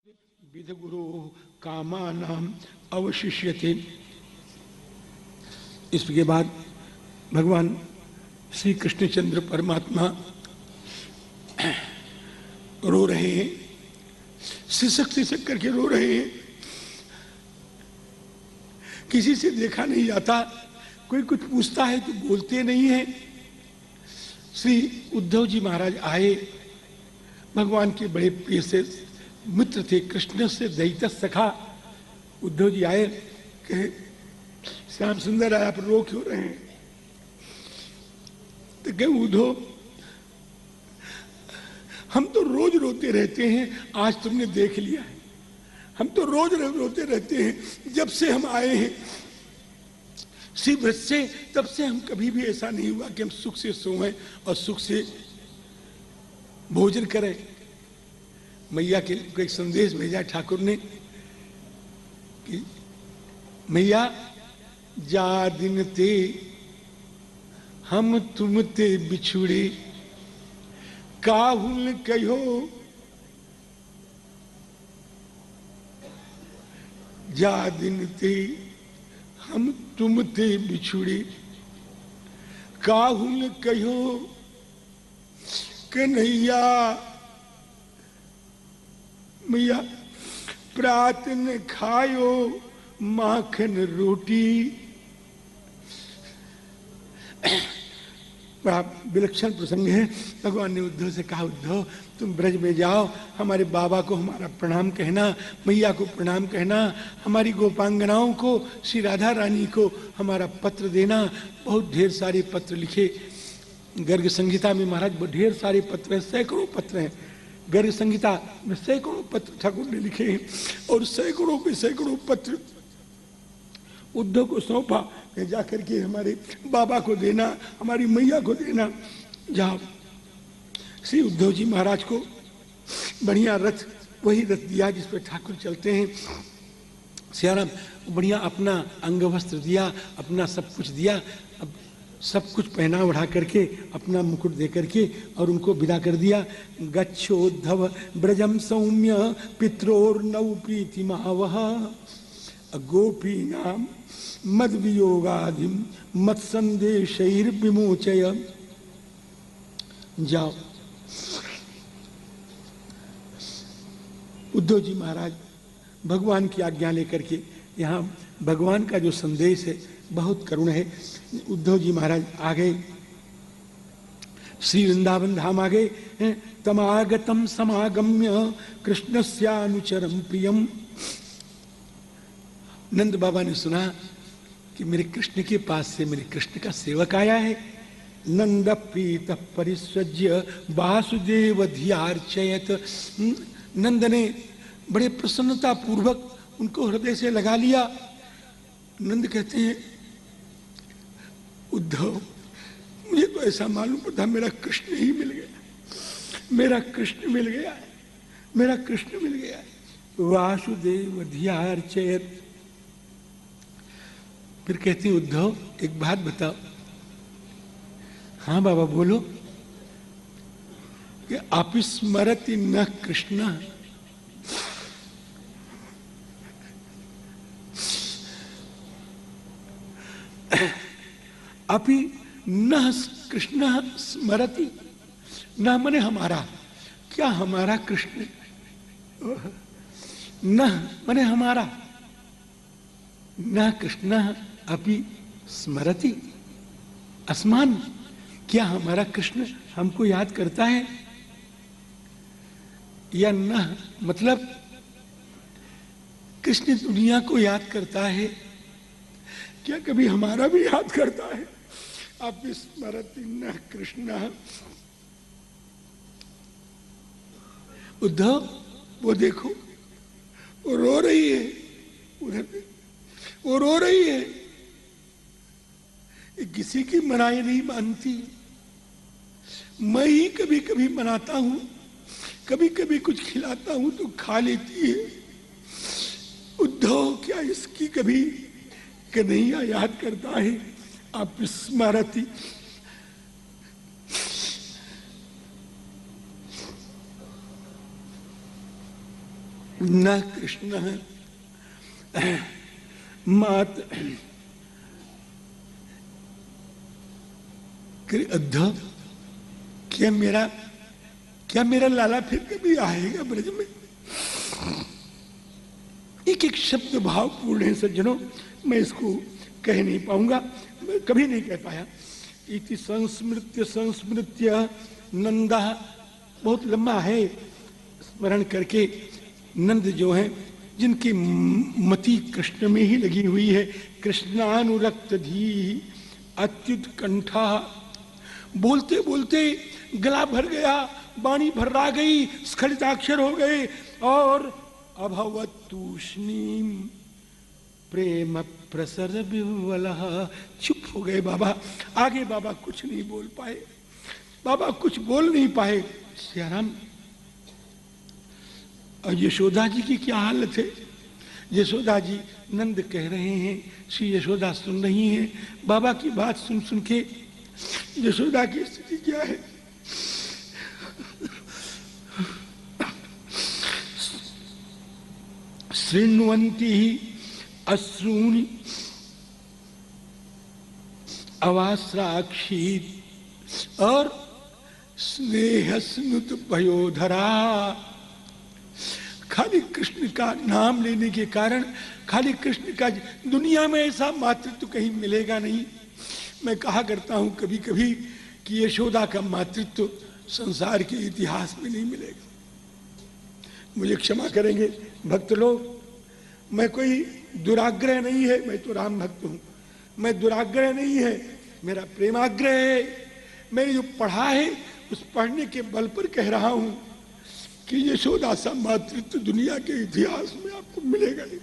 विधगुरो कामानाम अवशिष्यते। इसके बाद भगवान श्री कृष्णचंद्र परमात्मा रो रहे हैं, सिसक करके रो रहे हैं। किसी से देखा नहीं जाता, कोई कुछ पूछता है तो बोलते नहीं है। श्री उद्धव जी महाराज आए, भगवान के बड़े प्रिय से मित्र थे, कृष्ण से दैत सखा। उद्धव जी आए, कहे श्याम सुंदर आए, आप रो क्यों रहे हैं? तो कहे उद्धव, हम तो रोज रोते रहते हैं, आज तुमने देख लिया है। हम तो रोज रोते रहते हैं जब से हम आए हैं श्री व्रत से, तब से हम कभी भी ऐसा नहीं हुआ कि हम सुख से सोएं और सुख से भोजन करें। मैया के को एक संदेश भेजा ठाकुर ने कि मैया जा दिन ते हम तुम ते बिछुड़े, काहुल कहो जा दिन ते हम तुम ते बिछुड़े, काहुल कहो कन्हैया। मैया प्रात न खायो माखन रोटी। बड़ा विलक्षण प्रसंग है। भगवान ने उद्धव से कहा, उद्धव तुम ब्रज में जाओ, हमारे बाबा को हमारा प्रणाम कहना, मैया को प्रणाम कहना, हमारी गोपांगनाओं को, श्री राधा रानी को हमारा पत्र देना। बहुत ढेर सारे पत्र लिखे। गर्ग संहिता में महाराज ढेर सारे पत्र हैं, सैकड़ों पत्र हैं। गर्ग संहिता में सैकड़ों पत्र ठाकुर ने लिखे हैं और सैकड़ों पे सैकड़ों पत्र उद्धव को सौंपा, जाकर के हमारे बाबा को देना, हमारी मैया को देना। जाओ। श्री उद्धव जी महाराज को बढ़िया रथ, वही रथ दिया जिस पर ठाकुर चलते हैं। सियाराम बढ़िया अपना अंग वस्त्र दिया, अपना सब कुछ दिया, अब सब कुछ पहना उड़ा करके, अपना मुकुट दे करके और उनको विदा कर दिया। गच्छोद्धव ब्रजम सौम्य पित्रोर नौ प्रीति महावह, गोपी नाम मद वियोगाधिम मत संदेशैर विमोचय। जाओ। उद्धव जी महाराज भगवान की आज्ञा लेकर के, यहाँ भगवान का जो संदेश है बहुत करुण है। उद्धव जी महाराज आ गए, श्री वृंदावन धाम आ गए। तमागतम समागम्य कृष्णस्यानुचरम प्रियम। नंद बाबा ने सुना कि मेरे कृष्ण के पास से मेरे कृष्ण का सेवक आया है। नंद प्रीत परिसज्य वासुदेव धियार्चयत। नंद ने बड़े प्रसन्नता पूर्वक उनको हृदय से लगा लिया। नंद कहते हैं, उद्धव मुझे तो ऐसा मालूम पड़ता मेरा कृष्ण ही मिल गया, मेरा कृष्ण मिल गया है, मेरा कृष्ण मिल गया है। वासुदेव धियार्चयत। फिर कहते हैं, उद्धव एक बात बताओ। हाँ बाबा बोलो। कि आप स्मरति न कृष्ण, अपि न कृष्ण स्मरति। न मने हमारा, क्या हमारा कृष्ण? न मने हमारा, न कृष्ण अपि स्मरति अस्मान। क्या हमारा कृष्ण हमको याद करता है? या न मतलब कृष्ण दुनिया को याद करता है, क्या कभी हमारा भी याद करता है? आप स्मरति न कृष्ण। उद्धव वो देखो, वो रो रही है, उधर वो रो रही है। किसी की मनाई नहीं मानती। मैं ही कभी कभी मनाता हूं, कभी कभी कुछ खिलाता हूं तो खा लेती है। उद्धव क्या इसकी कभी कन्हैया याद करता है? आप स्मरति। न कृष्ण मात अद्ध, क्या मेरा लाला फिर कभी आएगा ब्रज में? एक एक शब्द भावपूर्ण है सज्जनों, मैं इसको कह नहीं पाऊंगा, मैं कभी नहीं कह पाया। इति संस्मृत्य नंदा, बहुत लंबा है, स्मरण करके नंद जो है जिनकी मति कृष्ण में ही लगी हुई है, कृष्णानुरक्त धी अत्युत्कंठा, बोलते बोलते गला भर गया, वाणी भर्रा गई, स्खलिताक्षर हो गए और अभवत तूष्णीम प्रेम प्रसर विवलः, चुप हो गए बाबा। आगे बाबा कुछ नहीं बोल पाए, बाबा कुछ बोल नहीं पाए। सियाराम, और यशोदा जी की क्या हालत है? यशोदा जी, नंद कह रहे हैं, श्री यशोदा सुन रही हैं, बाबा की बात सुन सुन के यशोदा की स्थिति क्या है? शृण्वन्ति ही अश्रूणि अवास्राक्षी और स्नेह स्नुत पयोधरा। खाली कृष्ण का नाम लेने के कारण, खाली कृष्ण का, दुनिया में ऐसा मातृत्व कहीं मिलेगा नहीं। मैं कहा करता हूं कभी कभी कि यशोदा का मातृत्व संसार के इतिहास में नहीं मिलेगा। मुझे क्षमा करेंगे भक्त लोग, मैं कोई दुराग्रह नहीं है, मैं तो राम भक्त हूं, मैं दुराग्रह नहीं है, मेरा प्रेमाग्रह है। मैंने जो पढ़ा है उस पढ़ने के बल पर कह रहा हूं कि यशोदा सा मातृत्व दुनिया के इतिहास में आपको मिलेगा नहीं।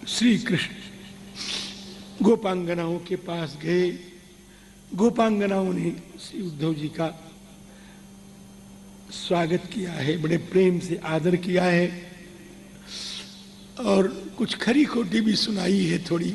श्री कृष्ण गोपांगनाओं के पास गए, गोपांगनाओं ने श्री उद्धव जी का स्वागत किया है, बड़े प्रेम से आदर किया है और कुछ खरी खोटी भी सुनाई है थोड़ी,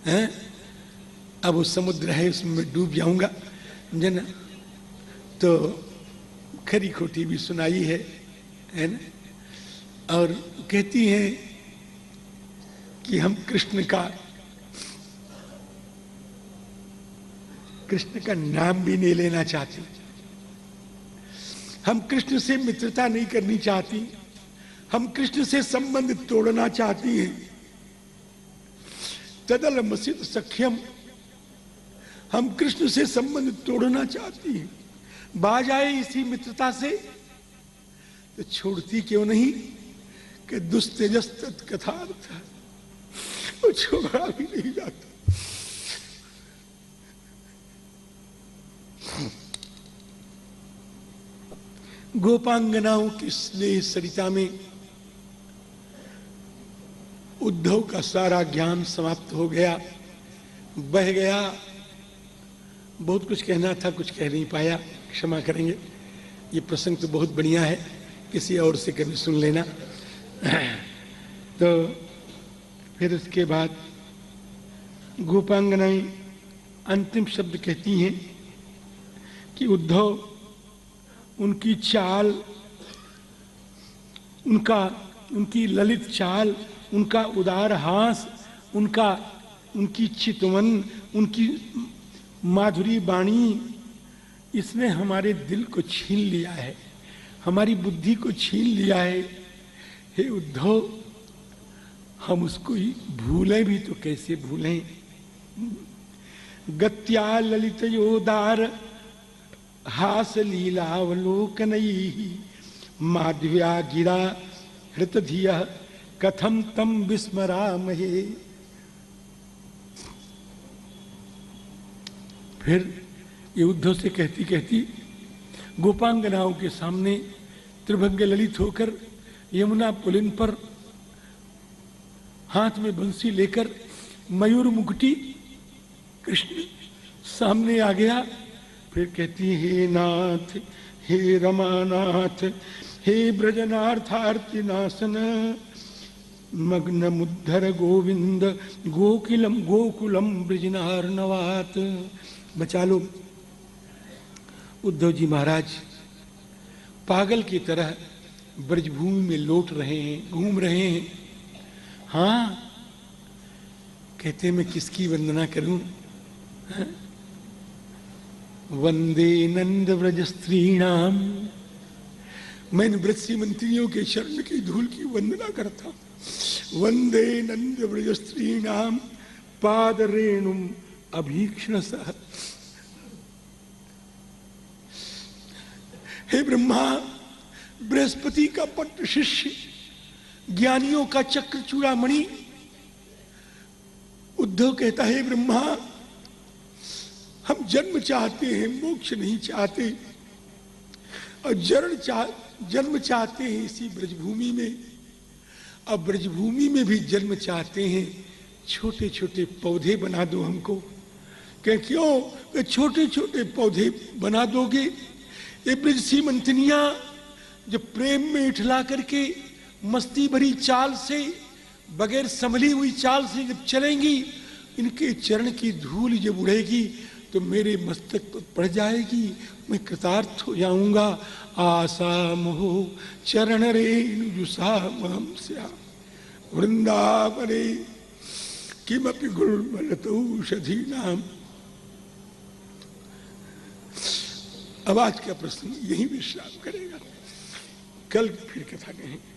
हैं? अब वो समुद्र है, उसमें मैं डूब जाऊंगा समझे ना, तो खरी खोटी भी सुनाई है ना। और कहती हैं कि हम कृष्ण का नाम भी नहीं लेना चाहती, हम कृष्ण से मित्रता नहीं करनी चाहती, हम कृष्ण से संबंध तोड़ना चाहती हैं। तदल मसिद सख्यम, हम कृष्ण से संबंध तोड़ना चाहती हैं। बाज आए इसी मित्रता से तो छोड़ती क्यों नहीं कि दुस्तेजस तत्कथार्थ, वो छोड़ा भी नहीं जाता। गोपांगनाओं की स्नेह सरिता में उद्धव का सारा ज्ञान समाप्त हो गया, बह गया। बहुत कुछ कहना था, कुछ कह नहीं पाया, क्षमा करेंगे। ये प्रसंग तो बहुत बढ़िया है, किसी और से कभी सुन लेना। तो फिर उसके बाद गोपांगनाएं अंतिम शब्द कहती हैं कि उद्धव, उनकी चाल, उनकी ललित चाल, उनका उदार हास, उनकी चितवन, उनकी माधुरी वाणी, इसने हमारे दिल को छीन लिया है, हमारी बुद्धि को छीन लिया है। हे उद्धव, हम उसको ही भूलें भी तो कैसे भूलें। गत्या ललितयोदार हास लीलावलोकनैः माधव्या गिरा हृतधियः कथम तम विस्मरामहे। फिर ये उद्धव से कहती कहती गोपांगनाओं के सामने त्रिभंग ललित होकर यमुना पुलिन पर हाथ में बंसी लेकर मयूर मुकुटी कृष्ण सामने आ गया। फिर कहती, हे नाथ, हे रमानाथ, हे ब्रजनार्थार्ति नाशन, मग्नमुद्धर गोविंद गोकुलम गोकुलम ब्रजनार्णवात। बचा लो। उद्धव जी महाराज पागल की तरह ब्रजभूमि में लौट रहे हैं, घूम रहे हैं। हाँ, कहते मैं किसकी वंदना करूं? हाँ? वंदे नंद व्रज स्त्रीणाम, मैं व्रज सी मंत्रियों के शरण की धूल की वंदना करता हूं। वंदे नंद व्रज स्त्रीणाम पाद रेणुम अभीक्षण सह। हे ब्रह्मा, बृहस्पति का पट्ट शिष्य, ज्ञानियों का चक्र चूड़ामणि उद्धव कहता है ब्रह्मा, हम जन्म चाहते हैं, मोक्ष नहीं चाहते, और जन्म चाहते हैं इसी ब्रजभूमि में। अब ब्रजभूमि में भी जन्म चाहते हैं, छोटे छोटे पौधे बना दो हमको। क्यों? छोटे छोटे पौधे बना दोगे, ये ब्रज सी मंथनियां जब प्रेम में इठला करके मस्ती भरी चाल से, बगैर संभली हुई चाल से जब चलेंगी, इनके चरण की धूल जब उड़ेगी तो मेरे मस्तक पर पड़ जाएगी, मैं कृतार्थ हो जाऊंगा। आशा मोह चरण रेणुजुषा महम स्या वृंदावने किमपि गुरुर्मलतौषधी नाम। अब आज का प्रश्न यही विश्राम करेगा, कल फिर कथा कहेंगे।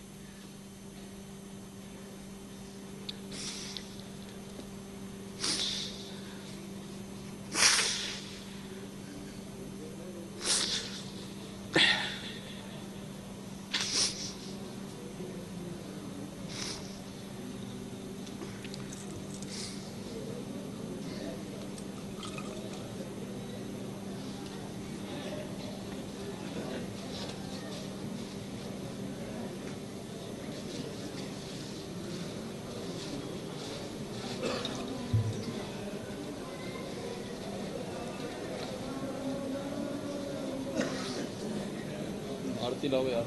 आरती लाओ यार।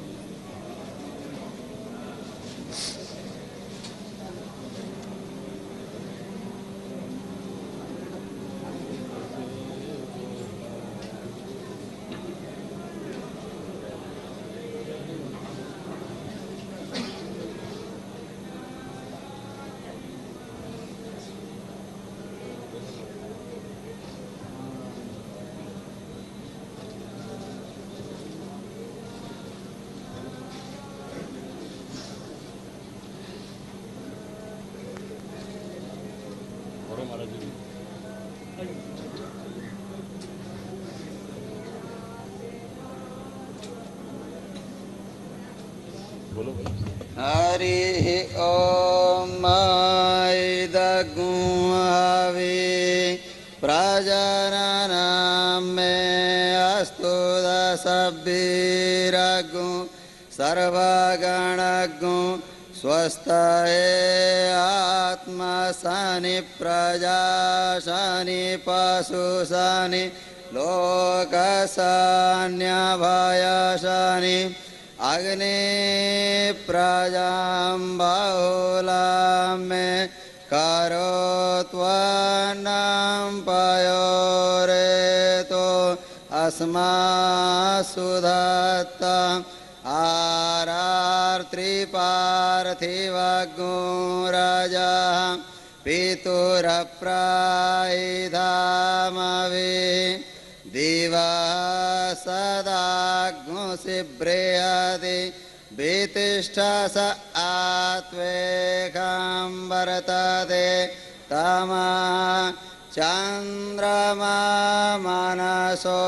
हरि ओम इदगुहावे प्रजननं मे अस्तु दशभिरगु सर्वगणगु स्वस्ताये आत्मा शनि प्रजा शनि पशु शनि लोकसान्यभय शनि अग्नि प्रजां बहुलां मे करोत्वन्नं पयोरेतो अस्मासु दत्तम् आरार्त्रिपार्थिवगुराजा पितुरप्रायधामवे दिवा सदाग्मुषिबृहदि वितिष्ठा स आत्वेकं वर्तते तमा चन्द्रमा मनसो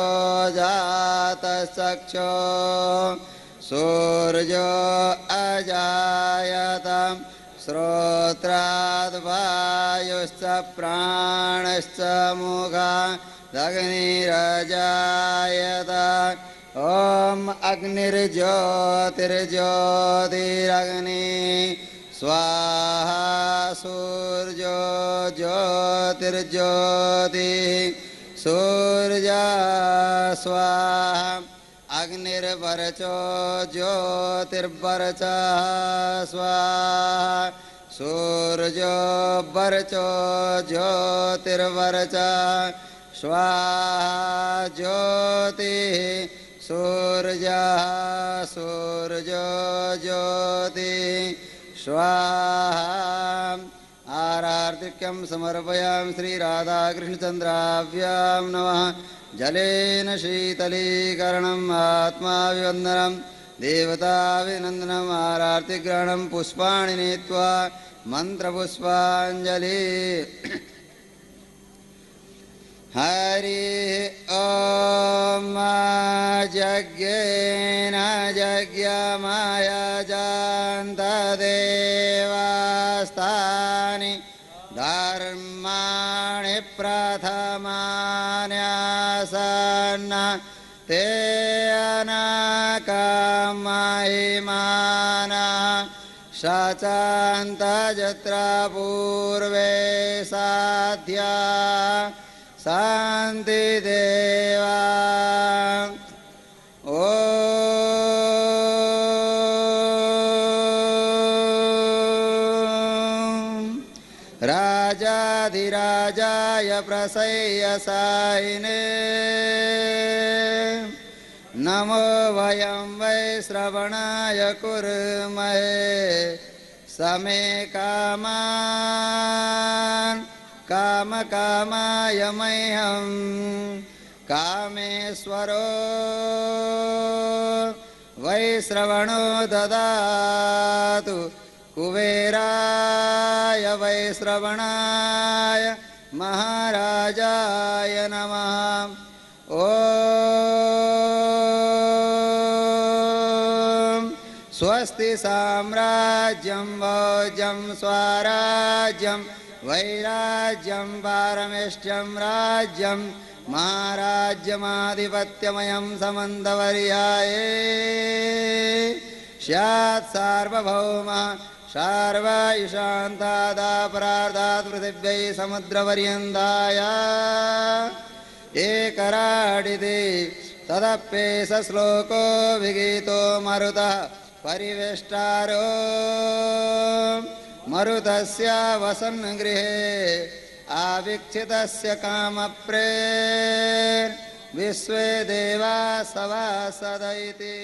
जातचक्षो सूर्यो अजायत श्रोत्राद्वायुश्च प्राणश्च मुखादग्निरजायत ॐ अग्निर्ज्योतिर्ज्योतिरग्नि स्वाहा सूर्यो ज्योतिर्ज्योतिः सूर्या स्वाहा अग्निर्वरचो ज्योतिर्वरचः स्वाहा सूर्यो वर्चो ज्योतिर्वर्च स्वाहा ज्योतिः सूर्यः सूर्यो ज्योतिः स्वाहा आरार्तिक्यं समर्पयामि श्रीराधाकृष्णचन्द्राभ्यां नमः जलेन शीतलीकरणम् आत्माभिवन्दनं देवताभिनन्दनम् आरार्तिग्रहणं पुष्पाणि नीत्वा मन्त्रपुष्पाञ्जलि हरि ॐ यज्ञेन यज्ञमयजान्तदेवास्तानि धर्माणि प्रथमान्यासन्न ते अनाकमहिमाना शचान्तजत्र पूर्वे साध्या शान्ति देवा ॐ राजाधिराजाय प्रसय्यसायिने नमो वयं वै श्रवणाय कुर्महे समे कामान् कामकामाय मह्यं कामेश्वरो वै श्रवणो ददातु कुबेराय वै श्रवणाय महाराजाय नमः ॐ स्वस्ति साम्राज्यं भोज्यं स्वराज्यं वैराज्यं पारमेष्ठ्यं राज्यं महाराज्यमाधिपत्यमयं समन्तवर्याये स्यात् सार्वभौमः शार्वायुषान्तादापरार्धात् पृथिव्यै समुद्रपर्यन्ताय एकराडिति तदप्येष श्लोको विगीतो मरुतः परिवेष्टारो मरुतस्य वसन् गृहे आवीक्षितस्य कामप्रेर् विश्वे देवा सभासद इति।